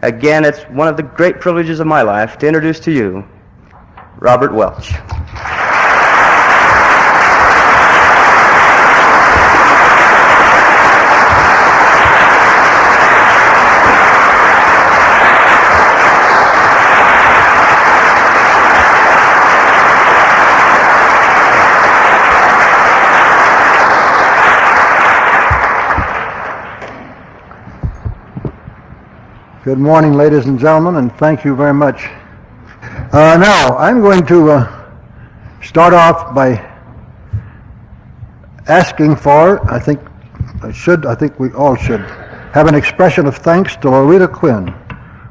Again, it's one of the great privileges of my life to introduce to you Robert Welch. Good morning, ladies and gentlemen, and thank you very much. Now, I'm going to start off by asking for, I think we all should, have an expression of thanks to Loretta Quinn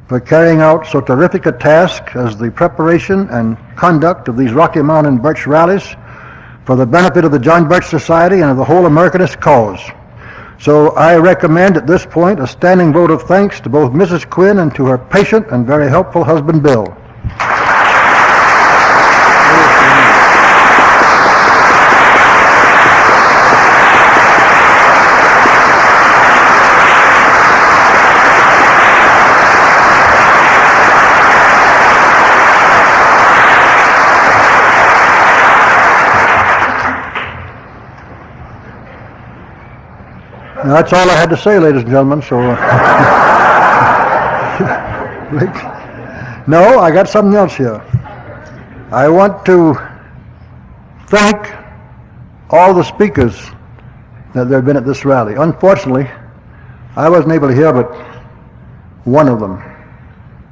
for carrying out so terrific a task as the preparation and conduct of these Rocky Mountain Birch rallies for the benefit of the John Birch Society and of the whole Americanist cause. So I recommend at this point a standing vote of thanks to both Mrs. Quinn and to her patient and very helpful husband, Bill. Now, that's all I had to say, ladies and gentlemen, so... No, I got something else here. I want to thank all the speakers that there have been at this rally. Unfortunately, I wasn't able to hear but one of them.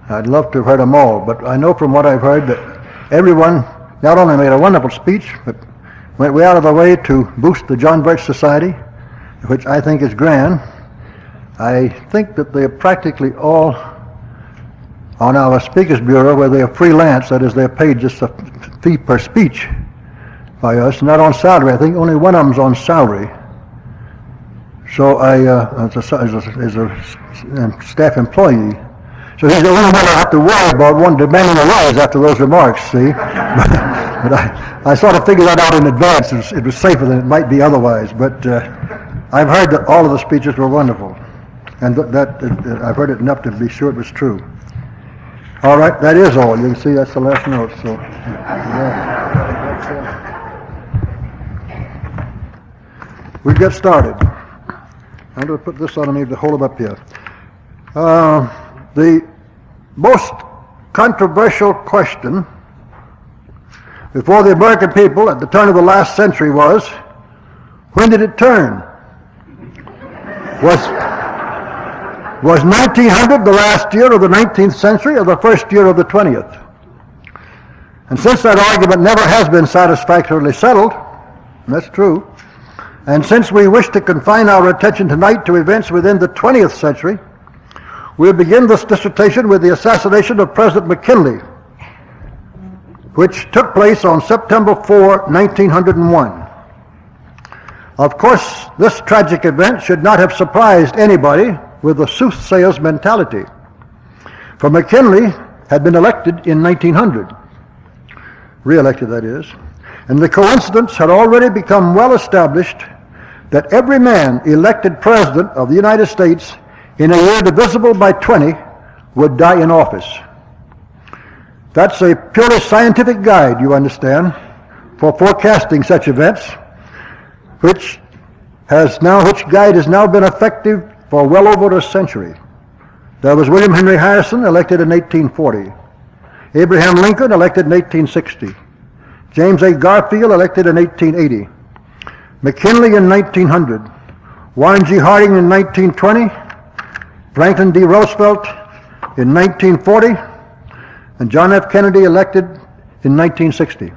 I'd love to have heard them all, but I know from what I've heard that everyone not only made a wonderful speech, but went way out of their way to boost the John Birch Society, which I think is grand. I think that they are practically all on our Speakers Bureau where they are freelance, that is, they're paid just a fee per speech by us, not on salary. I think only one of them's on salary. So as a staff employee. So he's the only one I have to worry about one demanding a rise after those remarks, see? But I sort of figured that out in advance. It was safer than it might be otherwise. But I've heard that all of the speeches were wonderful, and I've heard it enough to be sure it was true. All right, that is all. You can see that's the last note. So, we get started. I'm going to put this on. I need to hold it up here. The most controversial question before the American people at the turn of the last century was, when did it turn? Was 1900 the last year of the 19th century or the first year of the 20th? And since that argument never has been satisfactorily settled, and that's true, and since we wish to confine our attention tonight to events within the 20th century, we'll begin this dissertation with the assassination of President McKinley, which took place on September 4, 1901. Of course, this tragic event should not have surprised anybody with a soothsayer's mentality, for McKinley had been elected in 1900, re-elected that is, and the coincidence had already become well established that every man elected President of the United States in a year divisible by 20 would die in office. That's a purely scientific guide, you understand, for forecasting such events, which guide has now been effective for well over a century. There was William Henry Harrison, elected in 1840. Abraham Lincoln, elected in 1860. James A. Garfield, elected in 1880. McKinley in 1900. Warren G. Harding in 1920. Franklin D. Roosevelt in 1940. And John F. Kennedy, elected in 1960.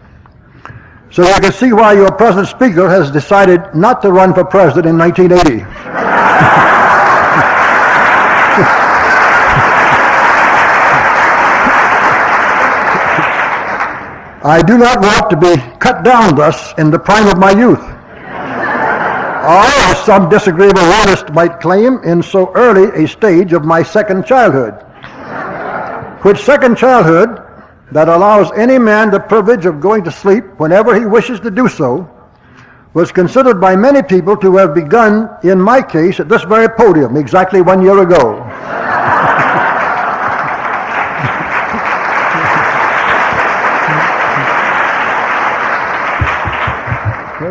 So you can see why your present speaker has decided not to run for president in 1980. I do not want to be cut down thus in the prime of my youth, or, as some disagreeable realist might claim, in so early a stage of my second childhood, which second childhood that allows any man the privilege of going to sleep whenever he wishes to do so was considered by many people to have begun, in my case, at this very podium exactly 1 year ago.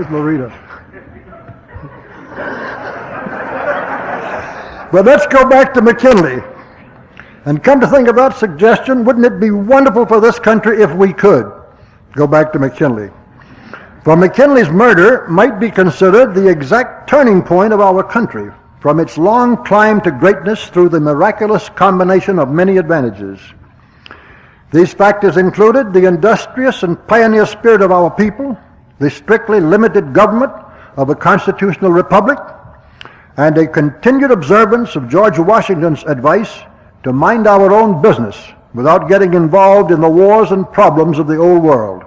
There's Loretta. But let's go back to McKinley. And come to think of that suggestion, wouldn't it be wonderful for this country if we could go back to McKinley? For McKinley's murder might be considered the exact turning point of our country from its long climb to greatness through the miraculous combination of many advantages. These factors included the industrious and pioneer spirit of our people, the strictly limited government of a constitutional republic, and a continued observance of George Washington's advice to mind our own business without getting involved in the wars and problems of the old world.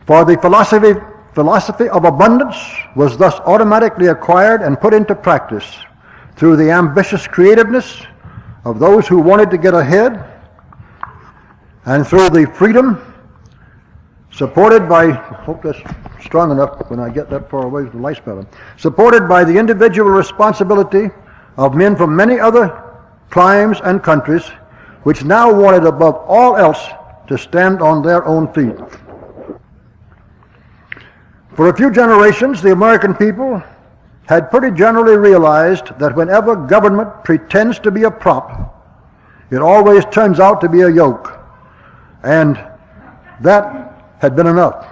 For the philosophy of abundance was thus automatically acquired and put into practice through the ambitious creativeness of those who wanted to get ahead, and through the freedom supported by, I hope that's strong enough when I get that far away from the light spelling, supported by the individual responsibility of men from many other climes and countries, which now wanted above all else to stand on their own feet. For a few generations, the American people had pretty generally realized that whenever government pretends to be a prop, it always turns out to be a yoke. And that had been enough.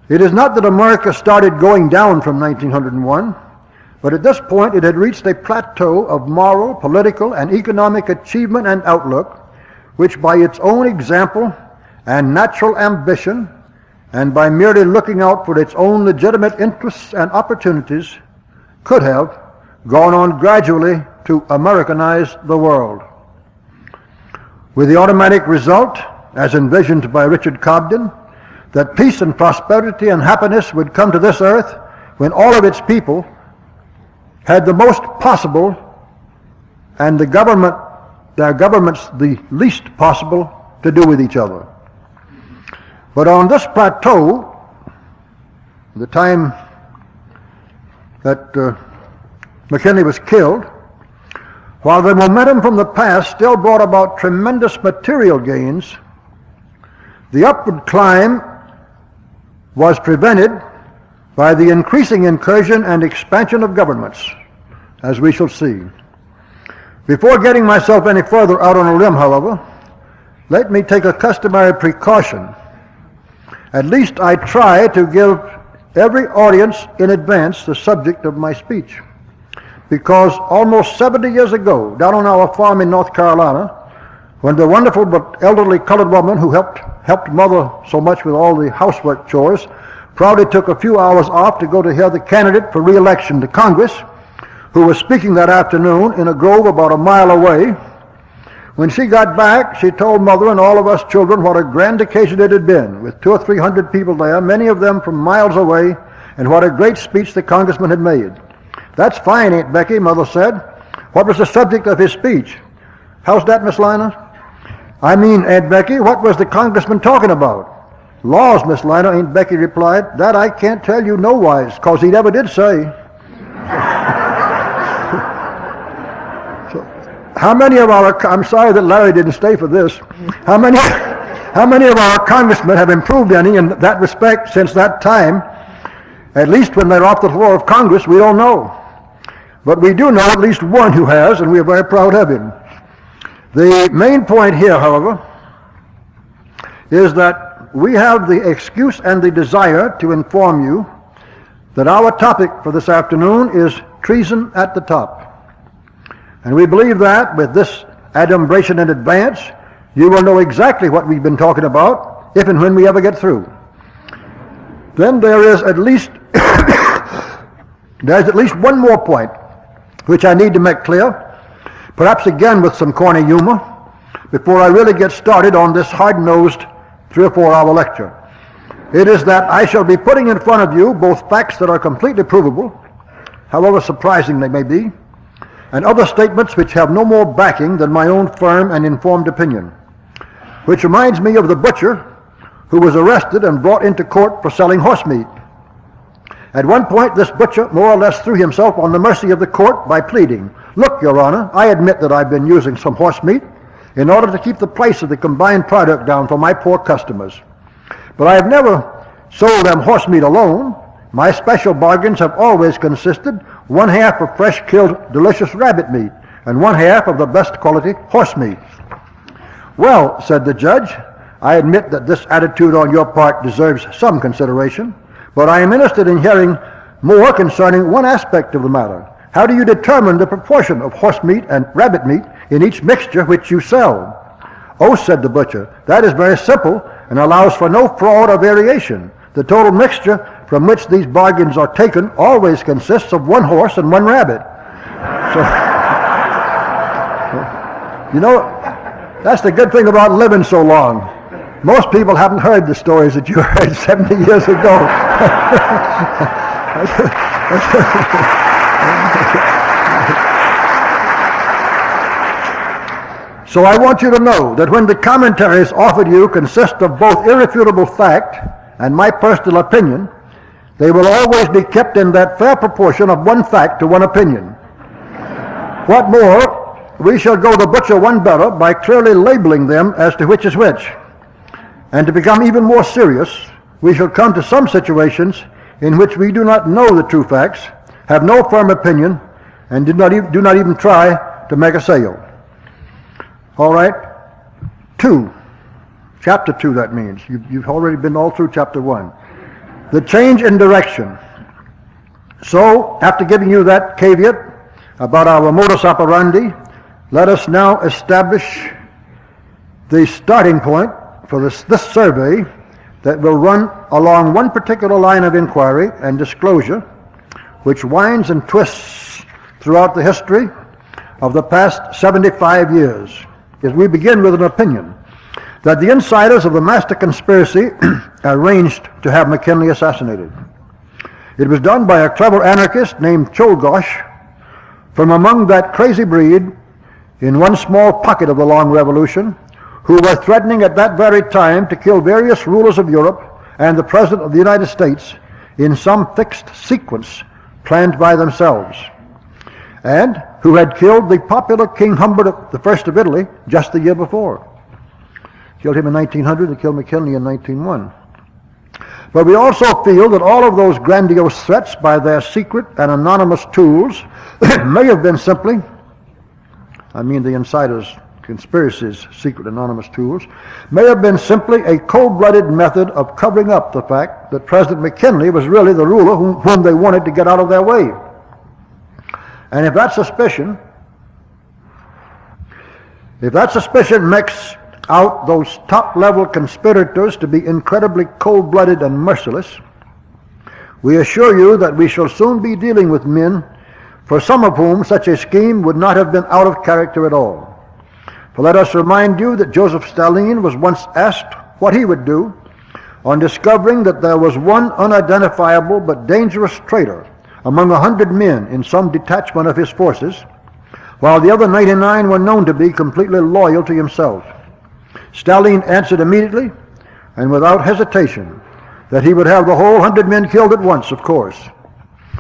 It is not that America started going down from 1901, but at this point it had reached a plateau of moral, political, and economic achievement and outlook, which by its own example and natural ambition, and by merely looking out for its own legitimate interests and opportunities, could have gone on gradually to Americanize the world. With the automatic result, as envisioned by Richard Cobden, that peace and prosperity and happiness would come to this earth when all of its people had the most possible and their governments the least possible to do with each other. But on this plateau, the time that McKinley was killed, while the momentum from the past still brought about tremendous material gains, the upward climb was prevented by the increasing incursion and expansion of governments, as we shall see. Before getting myself any further out on a limb, however, let me take a customary precaution. At least I try to give every audience in advance the subject of my speech, because almost 70 years ago, down on our farm in North Carolina, when the wonderful but elderly colored woman who helped mother so much with all the housework chores proudly took a few hours off to go to hear the candidate for re-election to Congress, who was speaking that afternoon in a grove about a mile away. When she got back, she told Mother and all of us children what a grand occasion it had been, with 200 or 300 people there, many of them from miles away, and what a great speech the congressman had made. "That's fine, Aunt Becky," Mother said. "What was the subject of his speech?" "How's that, Miss Lina?" "I mean, Aunt Becky, what was the congressman talking about?" "Laws, Miss Lina," Aunt Becky replied, "that I can't tell you nowise, 'cause he never did say." So, how many of our, I'm sorry that Larry didn't stay for this, how many of our congressmen have improved any in that respect since that time? At least when they're off the floor of Congress, we don't know. But we do know at least one who has, and we are very proud of him. The main point here, however, is that we have the excuse and the desire to inform you that our topic for this afternoon is treason at the top. And we believe that with this adumbration in advance, you will know exactly what we've been talking about, if and when we ever get through. Then there is at least there's at least one more point which I need to make clear, perhaps again with some corny humor, before I really get started on this hard-nosed 3 or 4 hour lecture. It is that I shall be putting in front of you both facts that are completely provable, however surprising they may be, and other statements which have no more backing than my own firm and informed opinion. Which reminds me of the butcher who was arrested and brought into court for selling horse meat. At one point, this butcher more or less threw himself on the mercy of the court by pleading, "Look, Your Honor, I admit that I've been using some horse meat in order to keep the price of the combined product down for my poor customers. But I have never sold them horse meat alone, my special bargains have always consisted one half of fresh killed delicious rabbit meat and one half of the best quality horse meat. Well, said the judge, I admit that this attitude on your part deserves some consideration, but I am interested in hearing more concerning one aspect of the matter. How do you determine the proportion of horse meat and rabbit meat in each mixture which you sell? Oh, said the butcher, that is very simple and allows for no fraud or variation. The total mixture from which these bargains are taken always consists of one horse and one rabbit. So, you know, that's the good thing about living so long. Most people haven't heard the stories that you heard 70 years ago. So I want you to know that when the commentaries offered you consist of both irrefutable fact and my personal opinion, they will always be kept in that fair proportion of one fact to one opinion. What more, we shall go the butcher one better by clearly labeling them as to which is which. And to become even more serious, we shall come to some situations in which we do not know the true facts, have no firm opinion, and do not even try to make a sale. All right? 2. Chapter 2, that means. You've already been all through chapter 1. The change in direction. So, after giving you that caveat about our modus operandi, let us now establish the starting point for this survey that will run along one particular line of inquiry and disclosure, which winds and twists throughout the history of the past 75 years. As we begin with an opinion that the insiders of the master conspiracy arranged to have McKinley assassinated. It was done by a clever anarchist named Czolgosz from among that crazy breed in one small pocket of the long revolution, who were threatening at that very time to kill various rulers of Europe and the President of the United States in some fixed sequence planned by themselves, and who had killed the popular King Humbert I of Italy just the year before. Killed him in 1900 and killed McKinley in 1901. But we also feel that all of those grandiose threats by their secret and anonymous tools may have been simply, the insiders' conspiracy's secret anonymous tools, may have been simply a cold-blooded method of covering up the fact that President McKinley was really the ruler whom they wanted to get out of their way. And if that suspicion makes out those top-level conspirators to be incredibly cold-blooded and merciless, we assure you that we shall soon be dealing with men for some of whom such a scheme would not have been out of character at all. For let us remind you that Joseph Stalin was once asked what he would do on discovering that there was one unidentifiable but dangerous traitor among 100 men in some detachment of his forces, while the other 99 were known to be completely loyal to himself. Stalin answered immediately and without hesitation that he would have the whole 100 men killed at once, of course,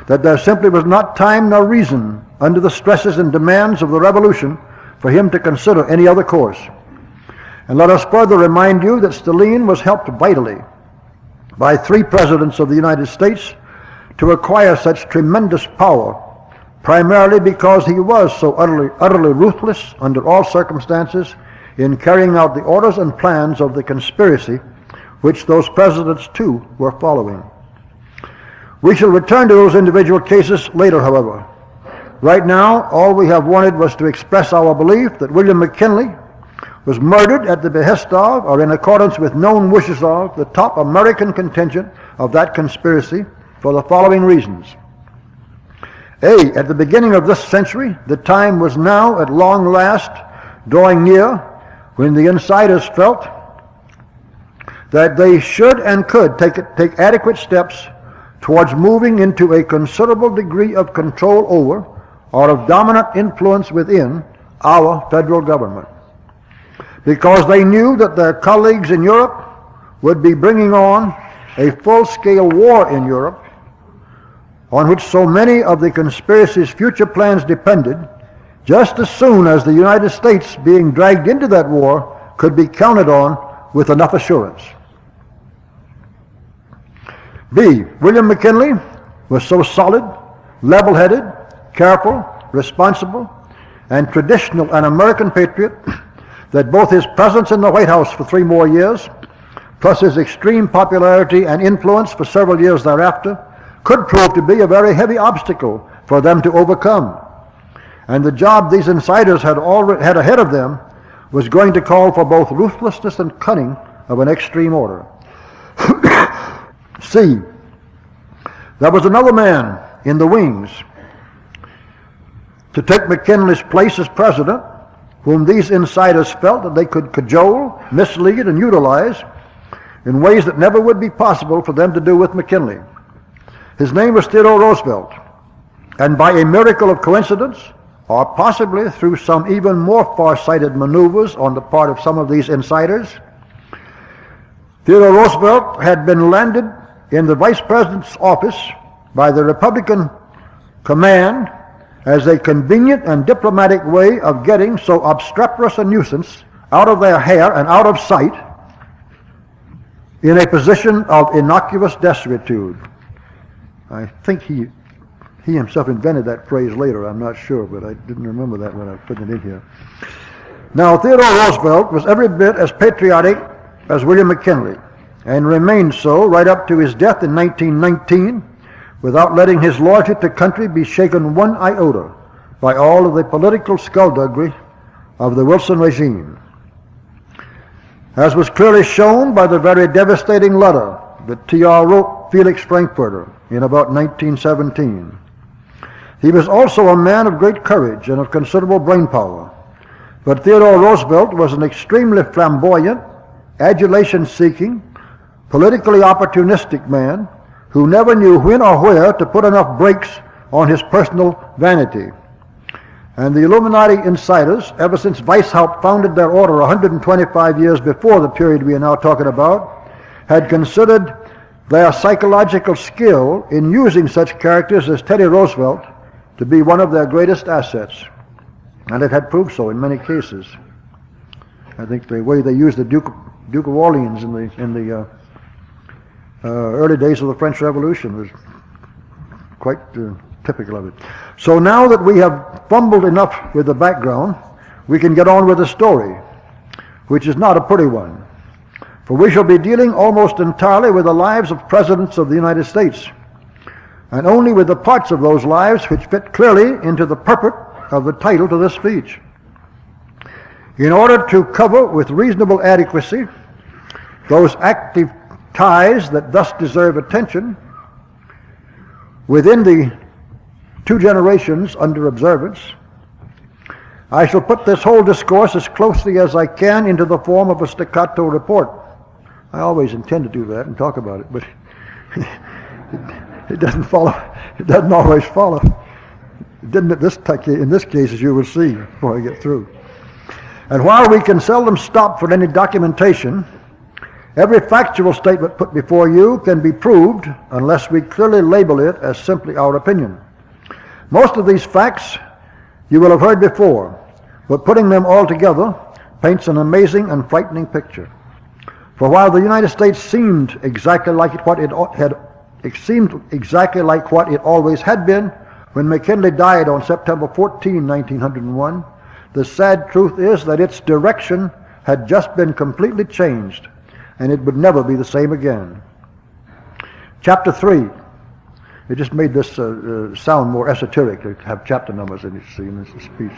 that there simply was not time nor reason under the stresses and demands of the revolution for him to consider any other course. And let us further remind you that Stalin was helped vitally by 3 presidents of the United States to acquire such tremendous power, primarily because he was so utterly ruthless under all circumstances in carrying out the orders and plans of the conspiracy which those presidents too were following. We shall return to those individual cases later, however. Right now, all we have wanted was to express our belief that William McKinley was murdered at the behest of, or in accordance with known wishes of, the top American contingent of that conspiracy for the following reasons. A, at the beginning of this century, the time was now at long last drawing near when the insiders felt that they should and could take adequate steps towards moving into a considerable degree of control over or of dominant influence within our federal government, because they knew that their colleagues in Europe would be bringing on a full-scale war in Europe on which so many of the conspiracy's future plans depended, just as soon as the United States being dragged into that war could be counted on with enough assurance. B. William McKinley was so solid, level-headed, careful, responsible, and traditional an American patriot that both his presence in the White House for 3 more years, plus his extreme popularity and influence for several years thereafter, could prove to be a very heavy obstacle for them to overcome. And the job these insiders had ahead of them was going to call for both ruthlessness and cunning of an extreme order. C. There was another man in the wings to take McKinley's place as president, whom these insiders felt that they could cajole, mislead, and utilize in ways that never would be possible for them to do with McKinley. His name was Theodore Roosevelt, and by a miracle of coincidence, or possibly through some even more far-sighted maneuvers on the part of some of these insiders, Theodore Roosevelt had been landed in the vice president's office by the Republican command as a convenient and diplomatic way of getting so obstreperous a nuisance out of their hair and out of sight in a position of innocuous desuetude. I think he himself invented that phrase later, I'm not sure, but I didn't remember that when I put it in here. Now, Theodore Roosevelt was every bit as patriotic as William McKinley, and remained so right up to his death in 1919, without letting his loyalty to country be shaken one iota by all of the political skullduggery of the Wilson regime. As was clearly shown by the very devastating letter that T.R. wrote Felix Frankfurter in about 1917. He was also a man of great courage and of considerable brain power, but Theodore Roosevelt was an extremely flamboyant, adulation-seeking, politically opportunistic man who never knew when or where to put enough brakes on his personal vanity. And the Illuminati insiders, ever since Weishaupt founded their order 125 years before the period we are now talking about, had considered their psychological skill in using such characters as Teddy Roosevelt to be one of their greatest assets. And it had proved so in many cases. I think the way they used the Duke of Orleans in the early days of the French Revolution was quite typical of it. So now that we have fumbled enough with the background, we can get on with the story, which is not a pretty one. For we shall be dealing almost entirely with the lives of presidents of the United States, and only with the parts of those lives which fit clearly into the purport of the title to this speech. In order to cover with reasonable adequacy those active ties that thus deserve attention within the 2 generations under observance, I shall put this whole discourse as closely as I can into the form of a staccato report. I always intend to do that and talk about it, but it doesn't follow. It doesn't always follow. It didn't in this case, as you will see before I get through. And while we can seldom stop for any documentation, every factual statement put before you can be proved unless we clearly label it as simply our opinion. Most of these facts you will have heard before, but putting them all together paints an amazing and frightening picture. For while the United States seemed exactly like what it always had been when McKinley died on September 14, 1901, the sad truth is that its direction had just been completely changed, and it would never be the same again. Chapter 3. It just made this sound more esoteric to have chapter numbers in this speech.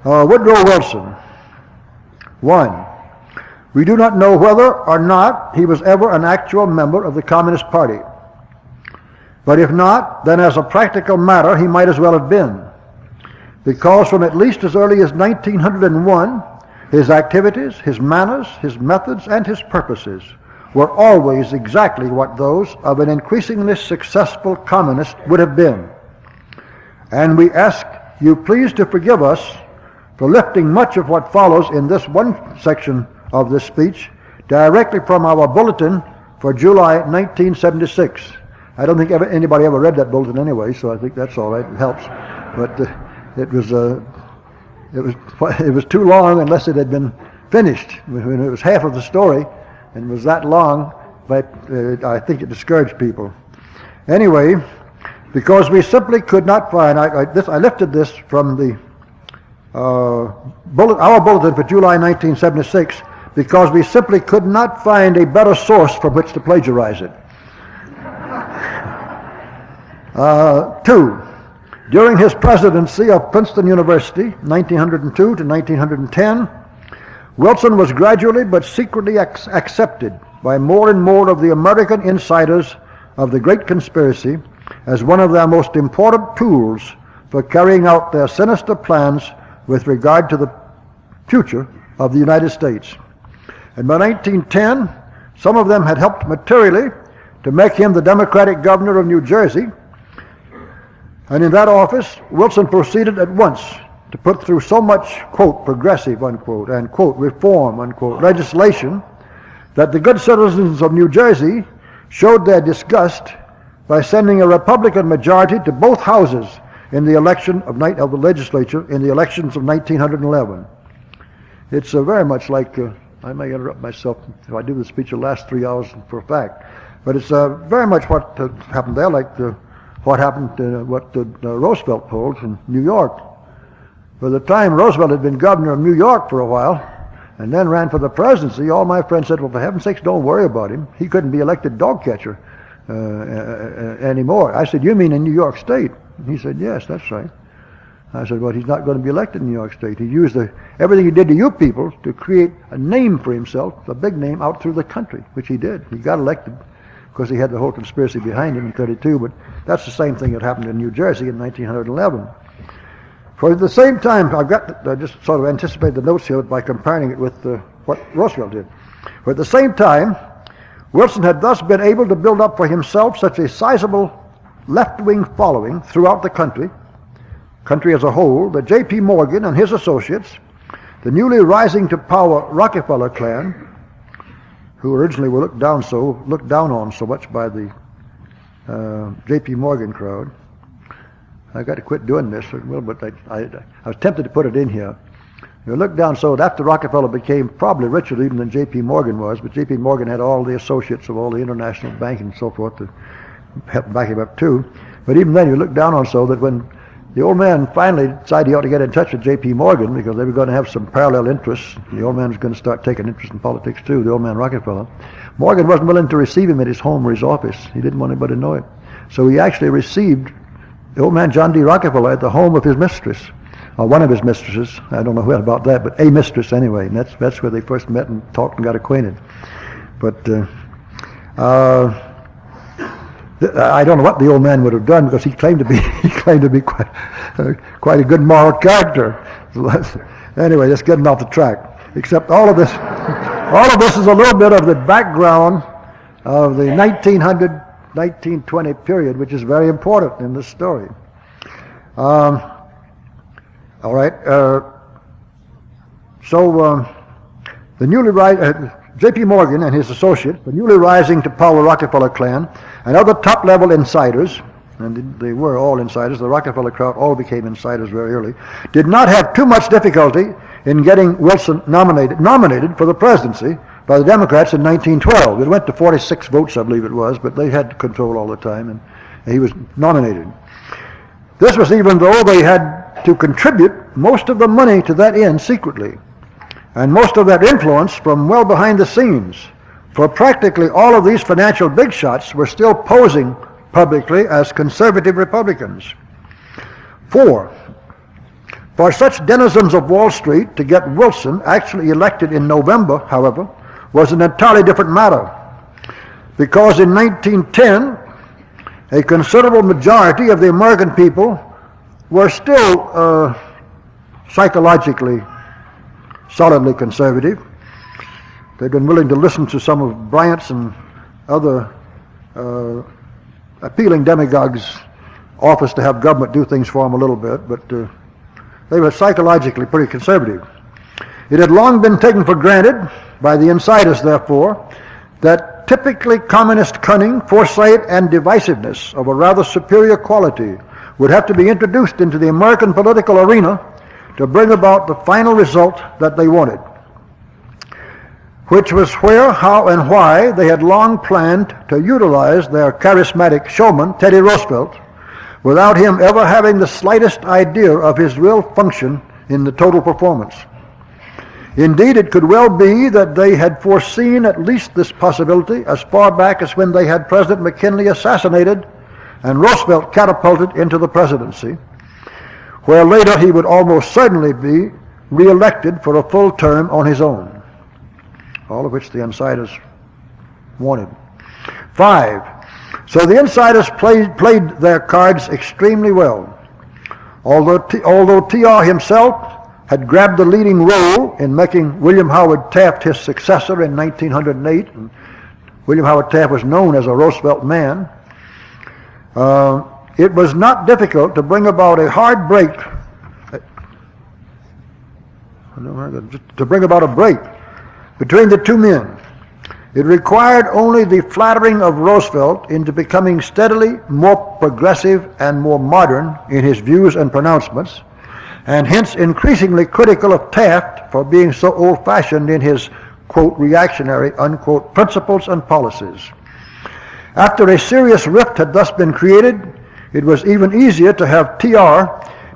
Woodrow Wilson. 1. We do not know whether or not he was ever an actual member of the Communist Party. But if not, then as a practical matter, he might as well have been. Because from at least as early as 1901, his activities, his manners, his methods, and his purposes were always exactly what those of an increasingly successful communist would have been. And we ask you please to forgive us for lifting much of what follows in this one section of this speech directly from our bulletin for July 1976. I don't think anybody ever read that bulletin anyway, so I think that's all right. It helps. But it was too long unless it had been finished. When it was half of the story and was that long, but I think it discouraged people. Anyway, because we simply could not find, I lifted this from the our bulletin for July 1976, because we simply could not find a better source from which to plagiarize it. 2. During his presidency of Princeton University, 1902 to 1910, Wilson was gradually but secretly accepted by more and more of the American insiders of the Great Conspiracy as one of their most important tools for carrying out their sinister plans with regard to the future of the United States. And by 1910, some of them had helped materially to make him the Democratic governor of New Jersey. And in that office, Wilson proceeded at once to put through so much, quote, progressive, unquote, and, quote, reform, unquote, legislation that the good citizens of New Jersey showed their disgust by sending a Republican majority to both houses in the election of the legislature in the elections of 1911. It's very much like, I may interrupt myself if I do the speech the last 3 hours for a fact, but it's very much what happened there, like what happened, what Roosevelt pulled in New York. By the time Roosevelt had been governor of New York for a while, and then ran for the presidency, all my friends said, well, for heaven's sakes, don't worry about him. He couldn't be elected dog catcher anymore. I said, you mean in New York State? And he said, yes, that's right. I said, well, he's not going to be elected in New York State. He used everything he did to you people to create a name for himself, a big name, out through the country, which he did. He got elected because he had the whole conspiracy behind him in 32, but that's the same thing that happened in New Jersey in 1911. For at the same time, I just sort of anticipate the notes here by comparing it with what Roosevelt did. For at the same time, Wilson had thus been able to build up for himself such a sizable left-wing following throughout the country as a whole, that J.P. Morgan and his associates, the newly rising to power Rockefeller clan, who originally were looked down on so much by the J.P. Morgan crowd. I got to quit doing this, but I was tempted to put it in here. You looked down so that after Rockefeller became probably richer even than J.P. Morgan was, but J.P. Morgan had all the associates of all the international banking and so forth to help back him up too. But even then you looked down on so that when the old man finally decided he ought to get in touch with J.P. Morgan because they were going to have some parallel interests. The old man was going to start taking interest in politics too, the old man Rockefeller. Morgan wasn't willing to receive him at his home or his office. He didn't want anybody to know it. So he actually received the old man John D. Rockefeller at the home of his mistress, or one of his mistresses. I don't know who about that, but a mistress anyway. And that's where they first met and talked and got acquainted. But I don't know what the old man would have done because he claimed to be quite a good moral character. Anyway, just getting off the track. Except all of this is a little bit of the background of the 1920 period, which is very important in this story. All right. The newly J.P. Morgan and his associates, the newly rising to power Rockefeller clan, and other top-level insiders, and they were all insiders, the Rockefeller crowd all became insiders very early, did not have too much difficulty in getting Wilson nominated for the presidency by the Democrats in 1912. It went to 46 votes, I believe it was, but they had control all the time, and he was nominated. This was even though they had to contribute most of the money to that end secretly, and most of that influence from well behind the scenes, for practically all of these financial big shots were still posing publicly as conservative Republicans. 4. For such denizens of Wall Street to get Wilson actually elected in November, however, was an entirely different matter, because in 1910, a considerable majority of the American people were still psychologically solidly conservative. They'd been willing to listen to some of Bryant's and other appealing demagogues' offers to have government do things for them a little bit, but they were psychologically pretty conservative. It had long been taken for granted by the insiders, therefore, that typically communist cunning, foresight, and divisiveness of a rather superior quality would have to be introduced into the American political arena to bring about the final result that they wanted. which was where, how, and why they had long planned to utilize their charismatic showman, Teddy Roosevelt, without him ever having the slightest idea of his real function in the total performance. Indeed, it could well be that they had foreseen at least this possibility as far back as when they had President McKinley assassinated and Roosevelt catapulted into the presidency, where later he would almost certainly be re-elected for a full term on his own, all of which the insiders wanted. 5. So the insiders played their cards extremely well. Although TR himself had grabbed the leading role in making William Howard Taft his successor in 1908, and William Howard Taft was known as a Roosevelt man, it was not difficult to bring about a hard break, between the two men. It required only the flattering of Roosevelt into becoming steadily more progressive and more modern in his views and pronouncements, and hence increasingly critical of Taft for being so old-fashioned in his, quote, reactionary, unquote, principles and policies. After a serious rift had thus been created, it was even easier to have TR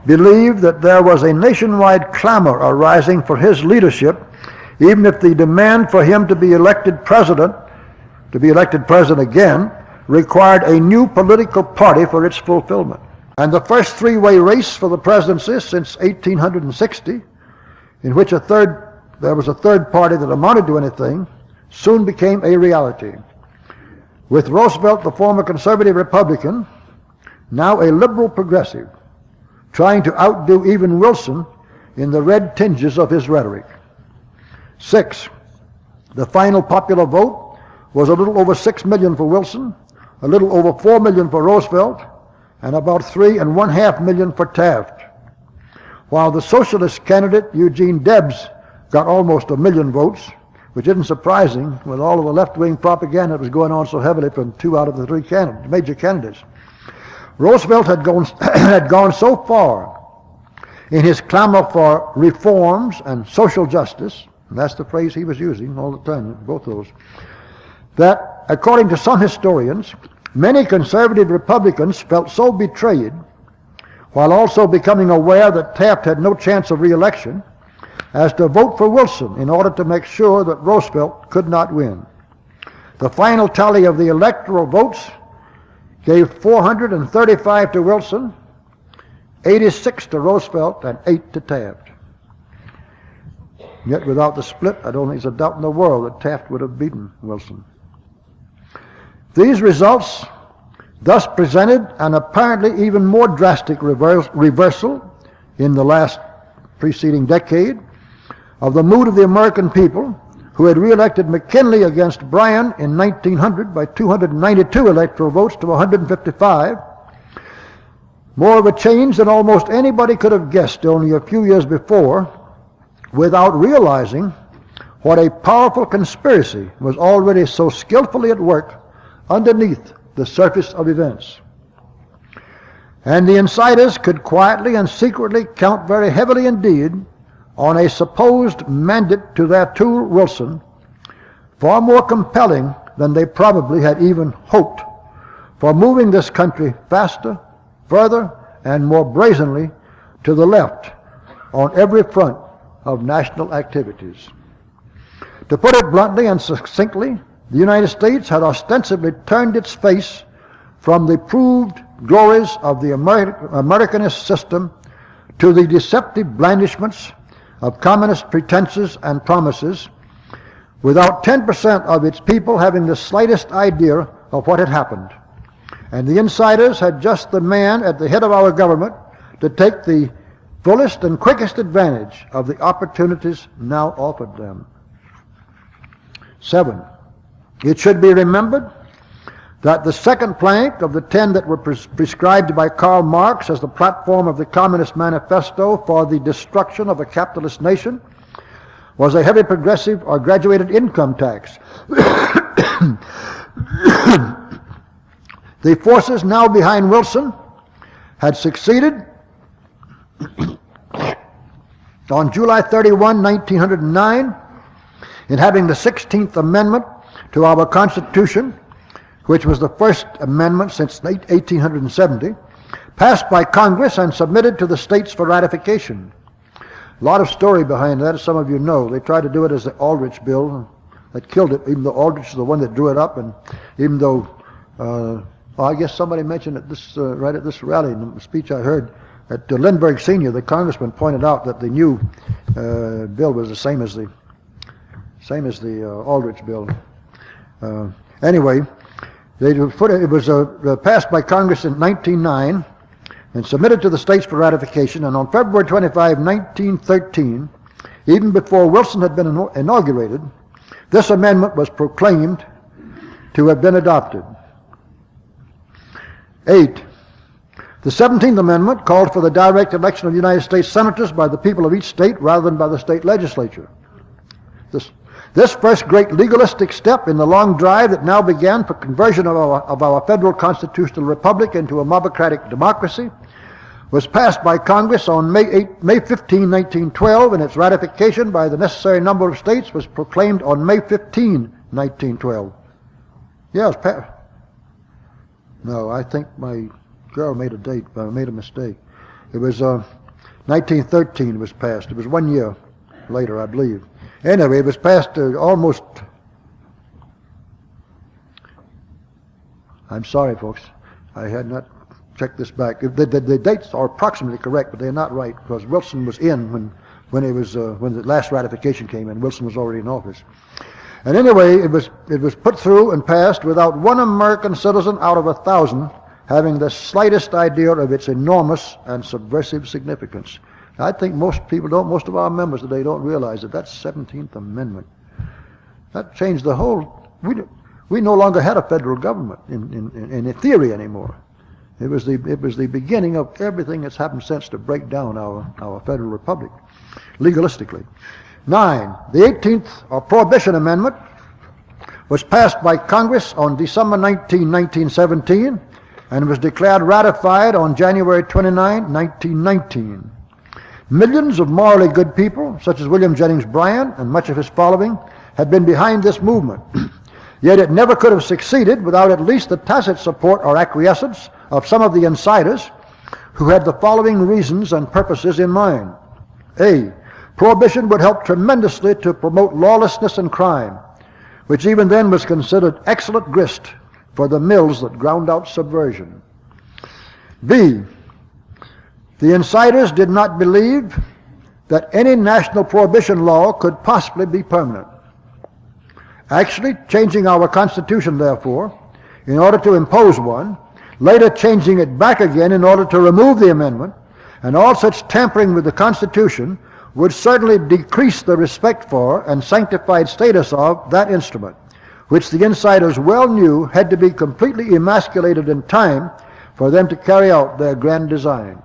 believe that there was a nationwide clamor arising for his leadership, even if the demand for him to be elected president again, required a new political party for its fulfillment. And the first three-way race for the presidency since 1860, in which there was a third party that amounted to anything, soon became a reality. With Roosevelt, the former conservative Republican, now a liberal progressive, trying to outdo even Wilson in the red tinges of his rhetoric. 6. The final popular vote was a little over 6 million for Wilson, a little over 4 million for Roosevelt, and about 3.5 million for Taft. While the socialist candidate, Eugene Debs, got almost 1 million votes, which isn't surprising with all of the left-wing propaganda that was going on so heavily from 2 out of the 3 major candidates. Roosevelt had gone so far in his clamor for reforms and social justice, and that's the phrase he was using all the time, both those, that, according to some historians, many conservative Republicans felt so betrayed, while also becoming aware that Taft had no chance of re-election, as to vote for Wilson in order to make sure that Roosevelt could not win. The final tally of the electoral votes gave 435 to Wilson, 86 to Roosevelt, and 8 to Taft. Yet without the split, I don't think there's a doubt in the world that Taft would have beaten Wilson. These results thus presented an apparently even more drastic reversal in the last preceding decade of the mood of the American people, who had re-elected McKinley against Bryan in 1900 by 292 electoral votes to 155, more of a change than almost anybody could have guessed only a few years before, without realizing what a powerful conspiracy was already so skillfully at work underneath the surface of events. And the insiders could quietly and secretly count very heavily indeed on a supposed mandate to their tool Wilson, far more compelling than they probably had even hoped, for moving this country faster, further, and more brazenly to the left on every front of national activities. To put it bluntly and succinctly, the United States had ostensibly turned its face from the proved glories of the Americanist system to the deceptive blandishments of communist pretenses and promises, without 10% of its people having the slightest idea of what had happened. And the insiders had just the man at the head of our government to take the fullest and quickest advantage of the opportunities now offered them. 7. It should be remembered that the second plank of the 10 that were prescribed by Karl Marx as the platform of the Communist Manifesto for the destruction of a capitalist nation was a heavy progressive or graduated income tax. The forces now behind Wilson had succeeded on July 31, 1909, in having the 16th Amendment to our Constitution, which was the first amendment since 1870, passed by Congress and submitted to the states for ratification. A lot of story behind that, as some of you know. They tried to do it as the Aldrich bill that killed it, even though Aldrich is the one that drew it up, and even though, I guess somebody mentioned it right at this rally in the speech I heard, that Lindbergh Sr., the congressman, pointed out that the new bill was the same as the Aldrich bill. Anyway, it was passed by Congress in 1909 and submitted to the states for ratification, and on February 25, 1913, even before Wilson had been inaugurated, this amendment was proclaimed to have been adopted. 8. The 17th Amendment called for the direct election of United States senators by the people of each state rather than by the state legislature. This first great legalistic step in the long drive that now began for conversion of our federal constitutional republic into a mobocratic democracy was passed by Congress on May 15, 1912, and its ratification by the necessary number of states was proclaimed on May 15, 1912. Yeah, it was passed. No, I think my girl made a mistake. It was 1913 it was passed. It was 1 year later, I believe. Anyway, it was passed almost... I'm sorry, folks. I had not checked this back. The dates are approximately correct, but they're not right, because Wilson was in when the last ratification came in. Wilson was already in office. And anyway, it was put through and passed without one American citizen out of 1,000 having the slightest idea of its enormous and subversive significance. I think most of our members today don't realize that 17th Amendment, that changed the whole, we no longer had a federal government in theory anymore. It was the beginning of everything that's happened since to break down our federal republic, legalistically. 9. The 18th or Prohibition Amendment was passed by Congress on December 19, 1917, and was declared ratified on January 29, 1919. Millions of morally good people, such as William Jennings Bryan and much of his following, had been behind this movement. Yet it never could have succeeded without at least the tacit support or acquiescence of some of the insiders who had the following reasons and purposes in mind. A. Prohibition would help tremendously to promote lawlessness and crime, which even then was considered excellent grist for the mills that ground out subversion. B. The insiders did not believe that any national prohibition law could possibly be permanent. Actually, changing our Constitution, therefore, in order to impose one, later changing it back again in order to remove the amendment, and all such tampering with the Constitution would certainly decrease the respect for and sanctified status of that instrument, which the insiders well knew had to be completely emasculated in time for them to carry out their grand design.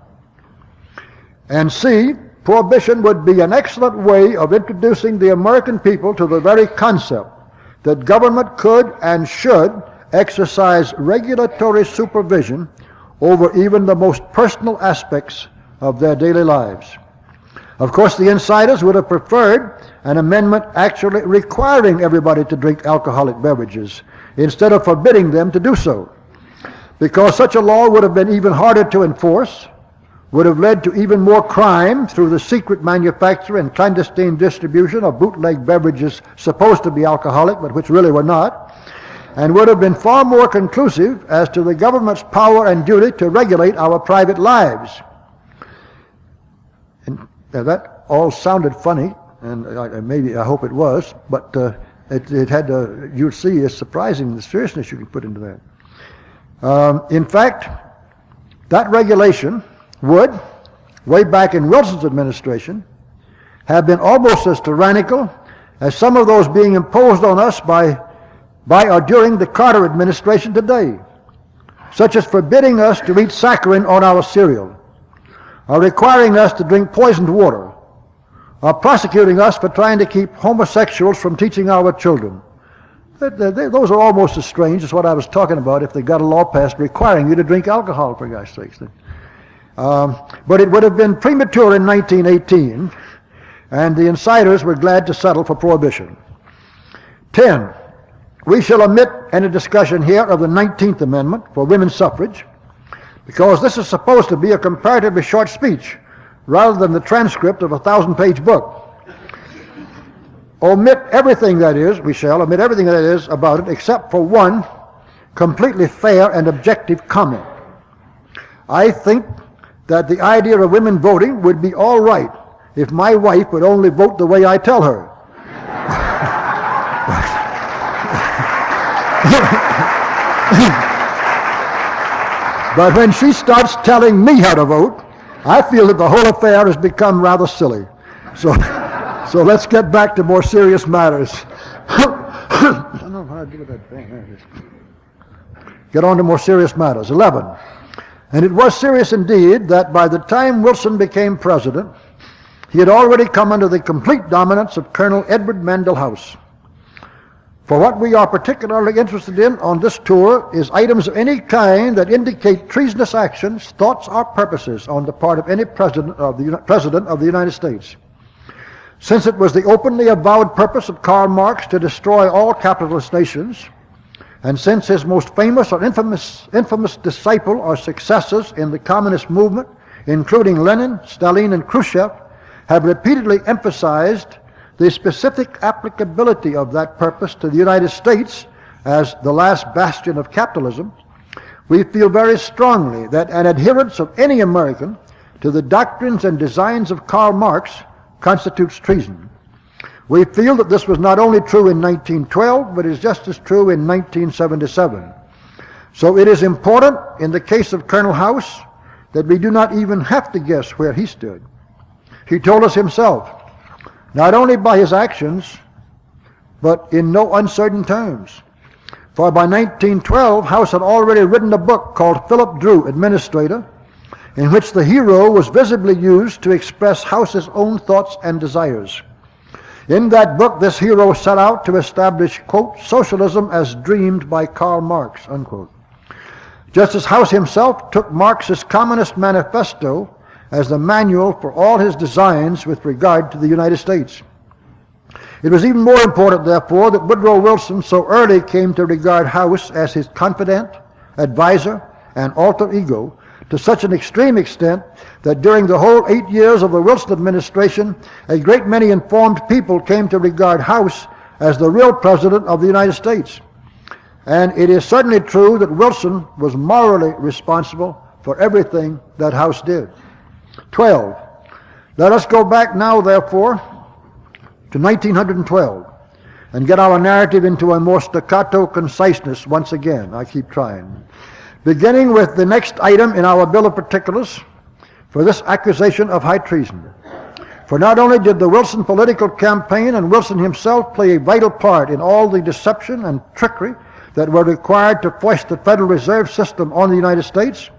And C, prohibition would be an excellent way of introducing the American people to the very concept that government could and should exercise regulatory supervision over even the most personal aspects of their daily lives. Of course, the insiders would have preferred an amendment actually requiring everybody to drink alcoholic beverages instead of forbidding them to do so, because such a law would have been even harder to enforce, would have led to even more crime through the secret manufacture and clandestine distribution of bootleg beverages supposed to be alcoholic but which really were not, and would have been far more conclusive as to the government's power and duty to regulate our private lives. And that all sounded funny, and maybe I hope it was, but it had you'll see it's surprising the seriousness you can put into that. In fact, that regulation would, way back in Wilson's administration, have been almost as tyrannical as some of those being imposed on us by or during the Carter administration today, such as forbidding us to eat saccharin on our cereal, or requiring us to drink poisoned water, or prosecuting us for trying to keep homosexuals from teaching our children. Those are almost as strange as what I was talking about if they got a law passed requiring you to drink alcohol, for God's sakes. But it would have been premature in 1918, and the insiders were glad to settle for prohibition. 10. We shall omit any discussion here of the 19th Amendment for women's suffrage, because this is supposed to be a comparatively short speech rather than the transcript of a 1,000-page book. Omit everything that is, we shall omit everything that is about it except for one completely fair and objective comment. I think that the idea of women voting would be all right if my wife would only vote the way I tell her. But when she starts telling me how to vote, I feel that the whole affair has become rather silly. So let's get back to more serious matters. I don't know how to do with that thing. There it is. Get on to more serious matters. 11. And it was serious indeed that by the time Wilson became president, he had already come under the complete dominance of Colonel Edward Mandell House. For what we are particularly interested in on this tour is items of any kind that indicate treasonous actions, thoughts, or purposes on the part of any president of the United States. Since it was the openly avowed purpose of Karl Marx to destroy all capitalist nations, and since his most famous or infamous disciple or successors in the communist movement, including Lenin, Stalin, and Khrushchev, have repeatedly emphasized the specific applicability of that purpose to the United States as the last bastion of capitalism, we feel very strongly that an adherence of any American to the doctrines and designs of Karl Marx constitutes treason. We feel that this was not only true in 1912, but is just as true in 1977. So it is important in the case of Colonel House that we do not even have to guess where he stood. He told us himself, not only by his actions, but in no uncertain terms. For by 1912, House had already written a book called Philip Drew, Administrator, in which the hero was visibly used to express House's own thoughts and desires. In that book, this hero set out to establish, quote, socialism as dreamed by Karl Marx, unquote. Just as House himself took Marx's Communist Manifesto as the manual for all his designs with regard to the United States. It was even more important, therefore, that Woodrow Wilson so early came to regard House as his confidant, advisor, and alter ego to such an extreme extent that during the whole 8 years of the Wilson administration, a great many informed people came to regard House as the real president of the United States. And it is certainly true that Wilson was morally responsible for everything that House did. 12. Let us go back now, therefore, to 1912 and get our narrative into a more staccato conciseness once again. I keep trying. Beginning with the next item in our bill of particulars for this accusation of high treason. For not only did the Wilson political campaign and Wilson himself play a vital part in all the deception and trickery that were required to foist the Federal Reserve System on the United States,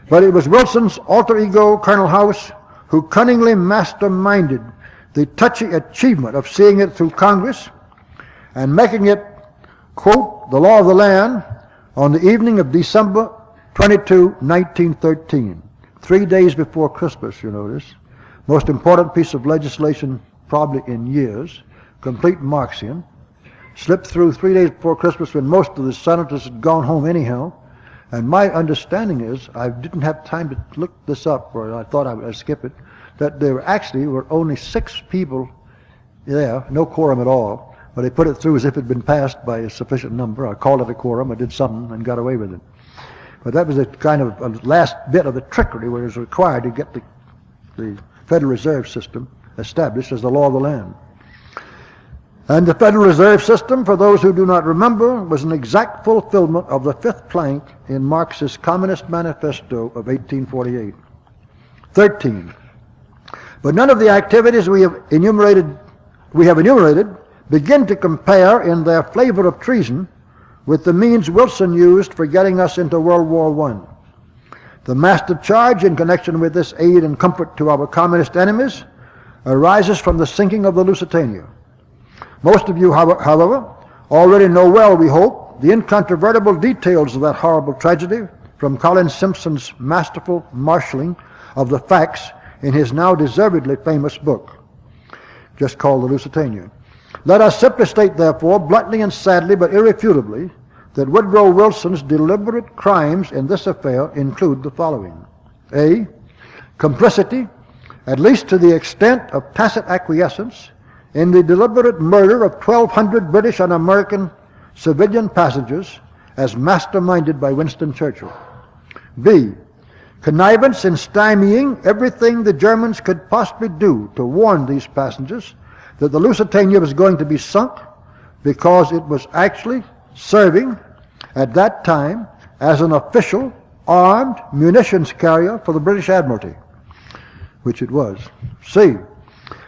but it was Wilson's alter ego, Colonel House, who cunningly masterminded the touchy achievement of seeing it through Congress and making it, quote, the law of the land on the evening of December 22, 1913, 3 days before Christmas, you notice. Most important piece of legislation probably in years, complete Marxian. Slipped through 3 days before Christmas when most of the senators had gone home anyhow. And my understanding is, I didn't have time to look this up, or I thought I would skip it, that there actually were only 6 people there, no quorum at all, but they put it through as if it had been passed by a sufficient number. I called it a quorum, I did something, and got away with it. But that was a kind of a last bit of the trickery where it was required to get the Federal Reserve System established as the law of the land. And the Federal Reserve System, for those who do not remember, was an exact fulfillment of the 5th plank in Marx's Communist Manifesto of 1848. 13. But none of the activities we have enumerated begin to compare in their flavor of treason with the means Wilson used for getting us into World War I. The master charge in connection with this aid and comfort to our communist enemies arises from the sinking of the Lusitania. Most of you, however, already know well, we hope, the incontrovertible details of that horrible tragedy from Colin Simpson's masterful marshalling of the facts in his now deservedly famous book, just called The Lusitania. Let us simply state, therefore, bluntly and sadly but irrefutably, that Woodrow Wilson's deliberate crimes in this affair include the following. A. Complicity, at least to the extent of tacit acquiescence, in the deliberate murder of 1,200 British and American civilian passengers as masterminded by Winston Churchill. B. Connivance in stymieing everything the Germans could possibly do to warn these passengers that the Lusitania was going to be sunk, because it was actually serving at that time as an official armed munitions carrier for the British Admiralty, which it was. C.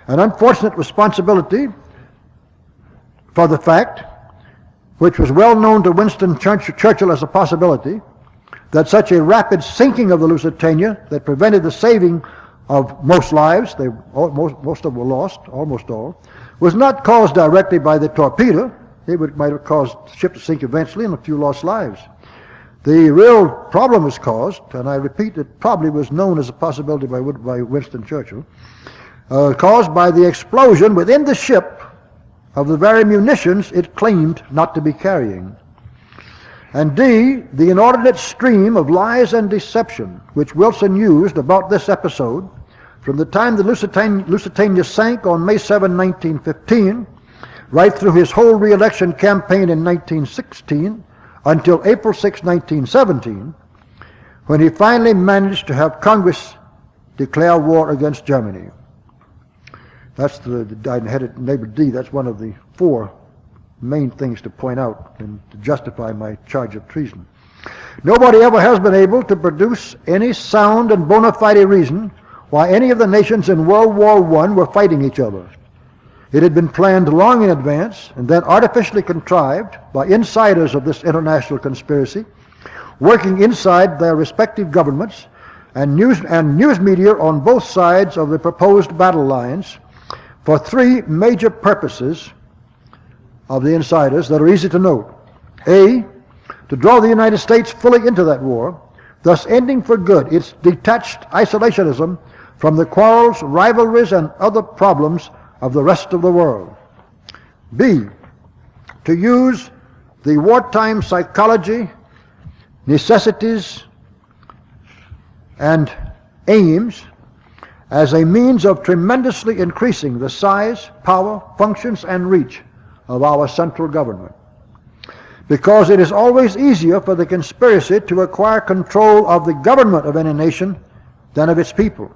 An unfortunate responsibility for the fact, which was well known to Winston Churchill as a possibility, that such a rapid sinking of the Lusitania that prevented the saving of most lives, most of them were lost, almost all, was not caused directly by the torpedo. Might have caused the ship to sink eventually and a few lost lives. The real problem was caused, and I repeat, it probably was known as a possibility by Winston Churchill, caused by the explosion within the ship of the very munitions it claimed not to be carrying. And D, the inordinate stream of lies and deception which Wilson used about this episode from the time the Lusitania sank on May 7, 1915, right through his whole re-election campaign in 1916 until April 6, 1917, when he finally managed to have Congress declare war against Germany. That's I headed label D. That's one of the four main things to point out and to justify my charge of treason. Nobody ever has been able to produce any sound and bona fide reason why any of the nations in World War I were fighting each other. It had been planned long in advance and then artificially contrived by insiders of this international conspiracy, working inside their respective governments and news media on both sides of the proposed battle lines, for three major purposes of the insiders that are easy to note. A, to draw the United States fully into that war, thus ending for good its detached isolationism from the quarrels, rivalries, and other problems of the rest of the world. B, to use the wartime psychology, necessities, and aims as a means of tremendously increasing the size, power, functions, and reach of our central government. Because it is always easier for the conspiracy to acquire control of the government of any nation than of its people,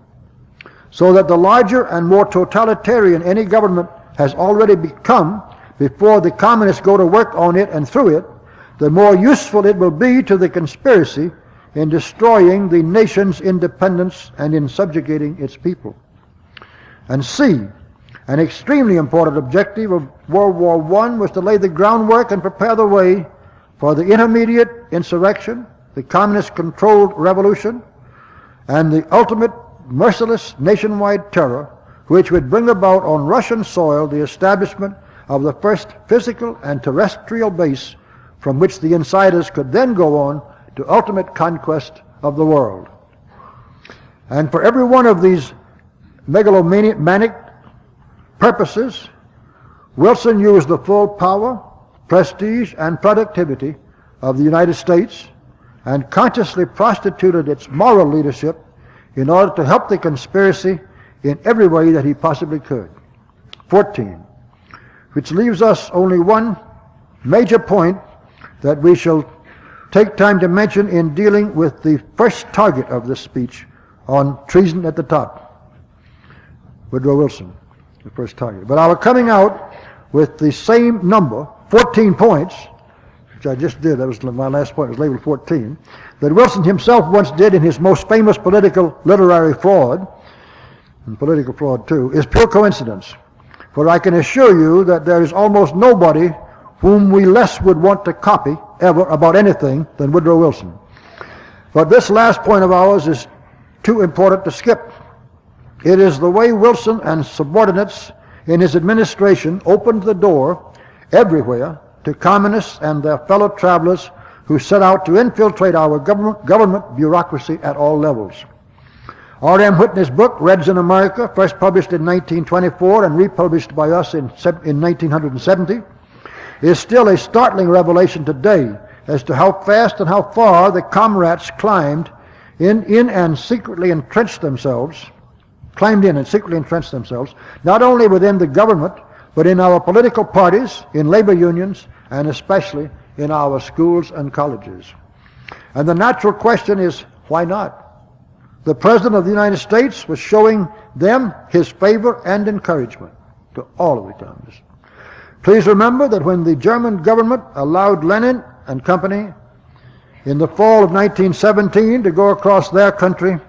so that the larger and more totalitarian any government has already become before the communists go to work on it and through it, the more useful it will be to the conspiracy in destroying the nation's independence and in subjugating its people. And C, an extremely important objective of World War I was to lay the groundwork and prepare the way for the intermediate insurrection, the communist-controlled revolution, and the ultimate merciless nationwide terror which would bring about on Russian soil the establishment of the first physical and terrestrial base from which the insiders could then go on to ultimate conquest of the world. And for every one of these megalomaniac purposes, Wilson used the full power, prestige, and productivity of the United States and consciously prostituted its moral leadership in order to help the conspiracy in every way that he possibly could. 14, which leaves us only one major point that we shall take time to mention in dealing with the first target of this speech on treason at the top. Woodrow Wilson, the first target. But I was coming out with the same number, 14 points, which I just did. That was my last point, it was labeled 14, that Wilson himself once did in his most famous political literary fraud, and political fraud too, is pure coincidence. For I can assure you that there is almost nobody whom we less would want to copy ever about anything than Woodrow Wilson. But this last point of ours is too important to skip. It is the way Wilson and subordinates in his administration opened the door everywhere to communists and their fellow travelers who set out to infiltrate our government bureaucracy at all levels. R.M. Whitney's book, Reds in America, first published in 1924 and republished by us in 1970, is still a startling revelation today as to how fast and how far the comrades climbed in and secretly entrenched themselves, not only within the government, but in our political parties, in labor unions, and especially in our schools and colleges. And the natural question is, why not? The President of the United States was showing them his favor and encouragement to all of the communists. Please remember that when the German government allowed Lenin and company in the fall of 1917 to go across their country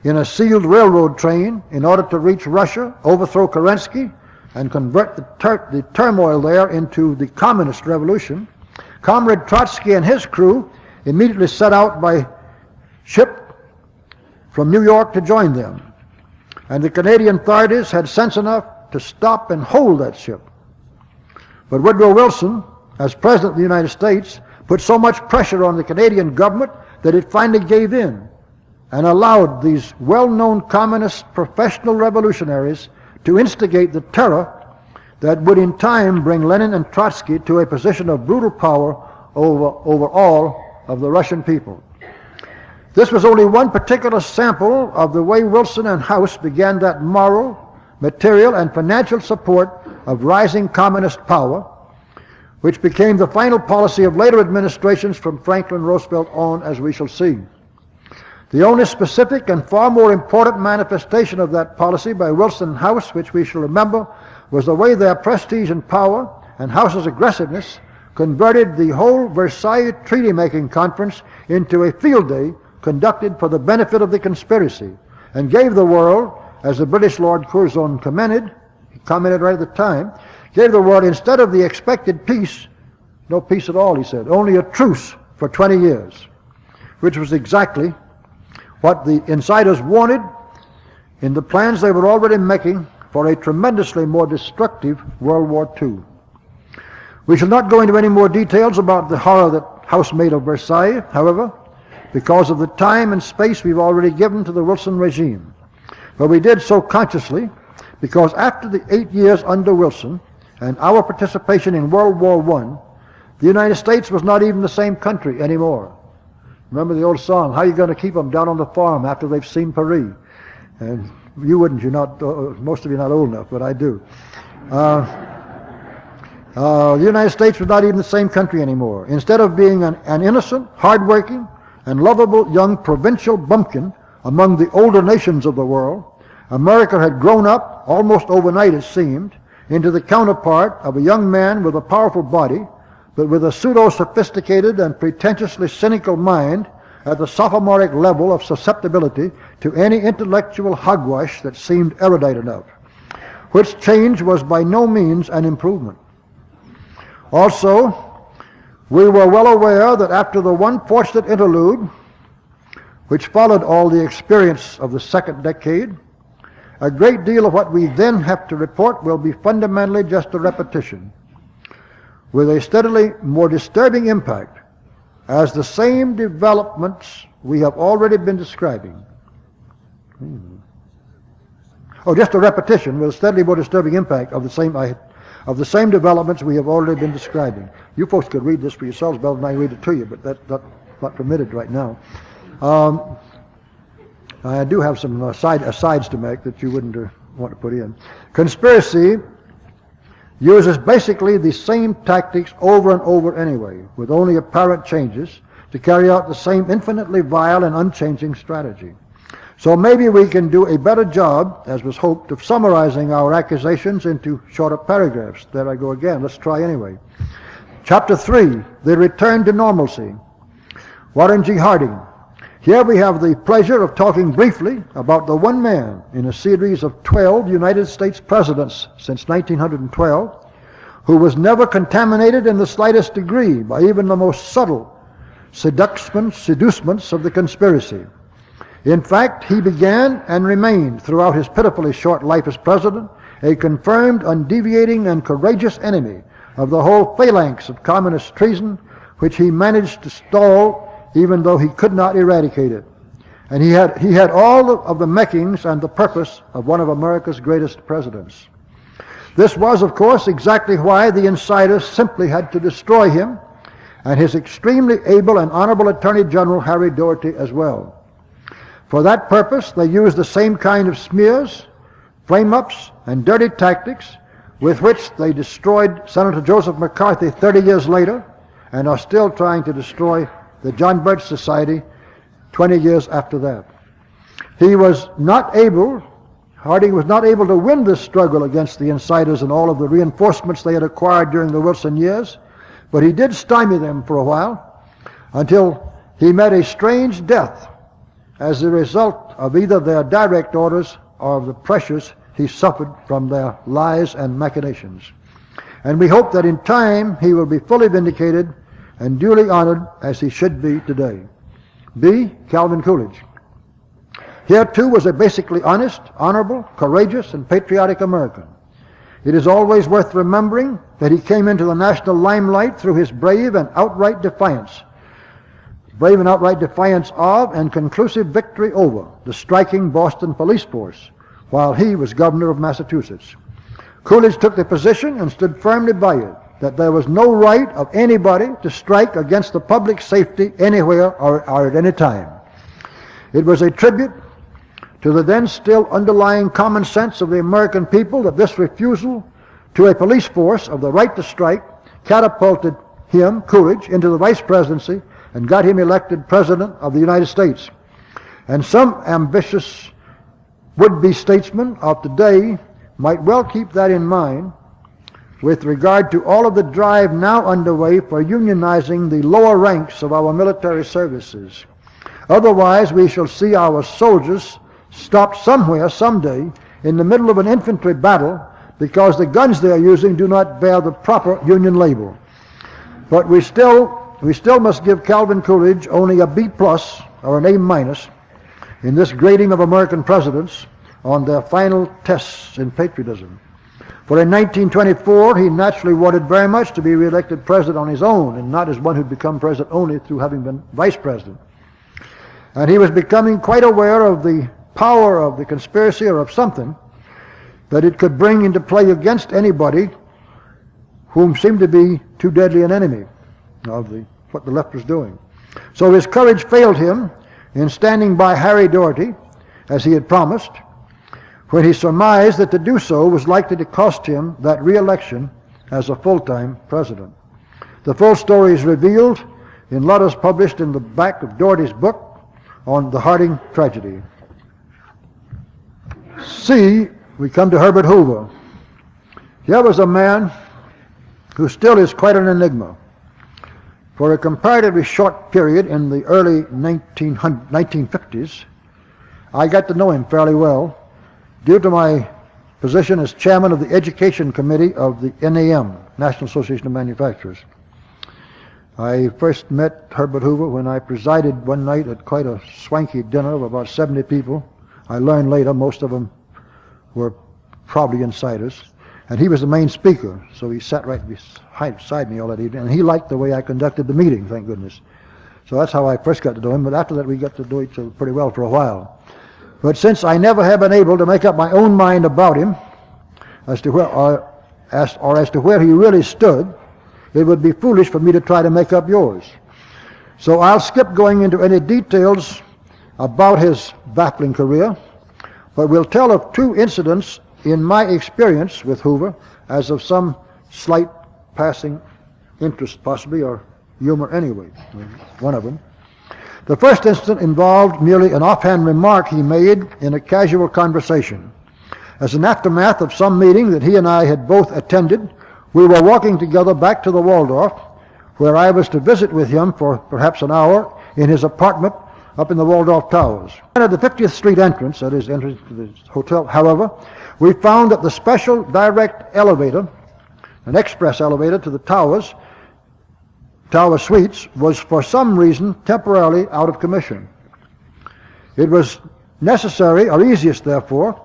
in a sealed railroad train in order to reach Russia, overthrow Kerensky, and convert the turmoil there into the communist revolution, Comrade Trotsky and his crew immediately set out by ship from New York to join them. And the Canadian authorities had sense enough to stop and hold that ship. But Woodrow Wilson, as President of the United States, put so much pressure on the Canadian government that it finally gave in and allowed these well-known communist professional revolutionaries to instigate the terror that would in time bring Lenin and Trotsky to a position of brutal power over all of the Russian people. This was only one particular sample of the way Wilson and House began that moral, material, and financial support of rising communist power, which became the final policy of later administrations from Franklin Roosevelt on, as we shall see. The only specific and far more important manifestation of that policy by Wilson and House, which we shall remember, was the way their prestige and power and House's aggressiveness converted the whole Versailles treaty-making conference into a field day conducted for the benefit of the conspiracy, and gave the world, as the British Lord Curzon commented right at the time, gave the world, instead of the expected peace, no peace at all, he said, only a truce for 20 years, which was exactly what the insiders wanted in the plans they were already making for a tremendously more destructive World War II. We shall not go into any more details about the horror that House made of Versailles, however, because of the time and space we've already given to the Wilson regime. But we did so consciously because after the 8 years under Wilson and our participation in World War I, the United States was not even the same country anymore. Remember the old song, how are you going to keep them down on the farm after they've seen Paris? And you wouldn't, you're not, most of you are not old enough, but I do. The United States was not even the same country anymore. Instead of being an innocent, hard-working, and lovable young provincial bumpkin among the older nations of the world, America had grown up, almost overnight it seemed, into the counterpart of a young man with a powerful body, but with a pseudo-sophisticated and pretentiously cynical mind at the sophomoric level of susceptibility to any intellectual hogwash that seemed erudite enough, which change was by no means an improvement. Also, we were well aware that after the one fortunate interlude, which followed all the experience of the second decade, a great deal of what we then have to report will be fundamentally just a repetition, with a steadily more disturbing impact as the same developments we have already been describing. Just a repetition with a steadily more disturbing impact of the same developments we have already been describing. You folks could read this for yourselves better than I read it to you, but that's not permitted right now. I do have some asides to make that you wouldn't want to put in. Conspiracy uses basically the same tactics over and over anyway, with only apparent changes, to carry out the same infinitely vile and unchanging strategy. So maybe we can do a better job, as was hoped, of summarizing our accusations into shorter paragraphs. There I go again. Let's try anyway. Chapter 3, the return to normalcy. Warren G. Harding. Here we have the pleasure of talking briefly about the one man in a series of 12 United States presidents since 1912 who was never contaminated in the slightest degree by even the most subtle seducements of the conspiracy. In fact, he began and remained throughout his pitifully short life as president a confirmed, undeviating, and courageous enemy of the whole phalanx of communist treason, which he managed to stall even though he could not eradicate it. And he had all of the makings and the purpose of one of America's greatest presidents. This was, of course, exactly why the insiders simply had to destroy him, and his extremely able and honorable Attorney General Harry Doherty as well. For that purpose, they used the same kind of smears, frame-ups, and dirty tactics with which they destroyed Senator Joseph McCarthy 30 years later, and are still trying to destroy the John Birch Society 20 years after that. Harding was not able to win this struggle against the insiders and all of the reinforcements they had acquired during the Wilson years, but he did stymie them for a while until he met a strange death as a result of either their direct orders or of the pressures he suffered from their lies and machinations. And we hope that in time he will be fully vindicated and duly honored as he should be today. B. Calvin Coolidge. Here too was a basically honest, honorable, courageous, and patriotic American. It is always worth remembering that he came into the national limelight through his brave and outright defiance of and conclusive victory over the striking Boston police force while he was governor of Massachusetts. Coolidge took the position and stood firmly by it that there was no right of anybody to strike against the public safety anywhere or at any time. It was a tribute to the then still underlying common sense of the American people that this refusal to a police force of the right to strike catapulted him, Coolidge, into the vice presidency and got him elected President of the United States. And some ambitious would-be statesmen of today might well keep that in mind with regard to all of the drive now underway for unionizing the lower ranks of our military services. Otherwise, we shall see our soldiers stopped somewhere, someday, in the middle of an infantry battle because the guns they are using do not bear the proper Union label. But we still must give Calvin Coolidge only a B+ or an A- in this grading of American presidents on their final tests in patriotism. For in 1924, he naturally wanted very much to be reelected president on his own and not as one who'd become president only through having been vice president. And he was becoming quite aware of the power of the conspiracy or of something that it could bring into play against anybody whom seemed to be too deadly an enemy of what the left was doing. So his courage failed him in standing by Harry Doherty, as he had promised, when he surmised that to do so was likely to cost him that re-election as a full-time president. The full story is revealed in letters published in the back of Doherty's book on the Harding tragedy. C, we come to Herbert Hoover. Here was a man who still is quite an enigma. For a comparatively short period in the early 1950s, I got to know him fairly well due to my position as chairman of the Education Committee of the NAM, National Association of Manufacturers. I first met Herbert Hoover when I presided one night at quite a swanky dinner of about 70 people. I learned later most of them were probably insiders. And he was the main speaker, so he sat right beside me all that evening, and he liked the way I conducted the meeting, thank goodness. So that's how I first got to know him, but after that we got to know each other pretty well for a while. But since I never have been able to make up my own mind about him, as to where he really stood, it would be foolish for me to try to make up yours. So I'll skip going into any details about his baffling career, but we'll tell of two incidents in my experience with Hoover as of some slight passing interest possibly, or humor anyway, one of them. The first incident involved merely an offhand remark he made in a casual conversation. As an aftermath of some meeting that he and I had both attended, we were walking together back to the Waldorf, where I was to visit with him for perhaps an hour in his apartment up in the Waldorf Towers. At the 50th Street entrance, that is, entrance to the hotel, however, we found that the special direct elevator, an express elevator to the tower suites, was for some reason temporarily out of commission. It was necessary, or easiest therefore,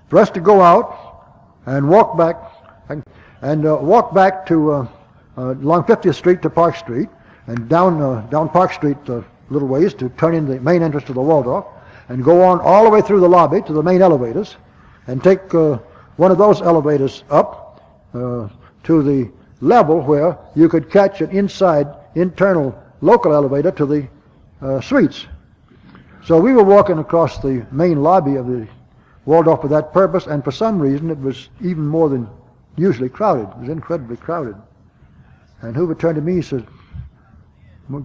for us to go out and walk back to along 50th Street to Park Street, and down Park Street a little ways to turn in the main entrance to the Waldorf, and go on all the way through the lobby to the main elevators, and take one of those elevators up to the level where you could catch an internal local elevator to the suites. So we were walking across the main lobby of the Waldorf for that purpose, and for some reason it was even more than usually crowded. It was incredibly crowded. And Hoover turned to me and said, well,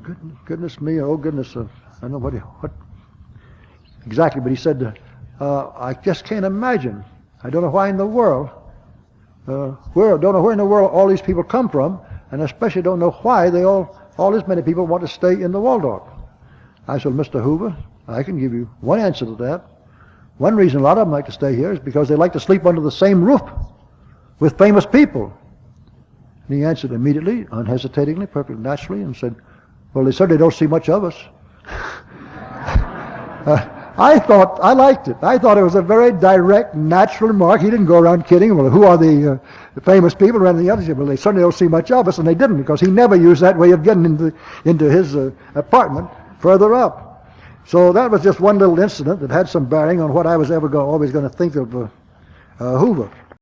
goodness me, oh goodness, I don't know what exactly, but he said, I just can't imagine. I don't know why in the world, don't know where in the world all these people come from, and especially don't know why all this many people want to stay in the Waldorf. I said, Mr. Hoover, I can give you one answer to that. One reason a lot of them like to stay here is because they like to sleep under the same roof with famous people. And he answered immediately, unhesitatingly, perfectly naturally, and said, well, they certainly don't see much of us. I liked it. I thought it was a very direct, natural remark. He didn't go around kidding, well, who are the famous people or anything else? He said, well, they certainly don't see much of us, and they didn't, because he never used that way of getting into his apartment further up. So that was just one little incident that had some bearing on what I was always going to think of Hoover.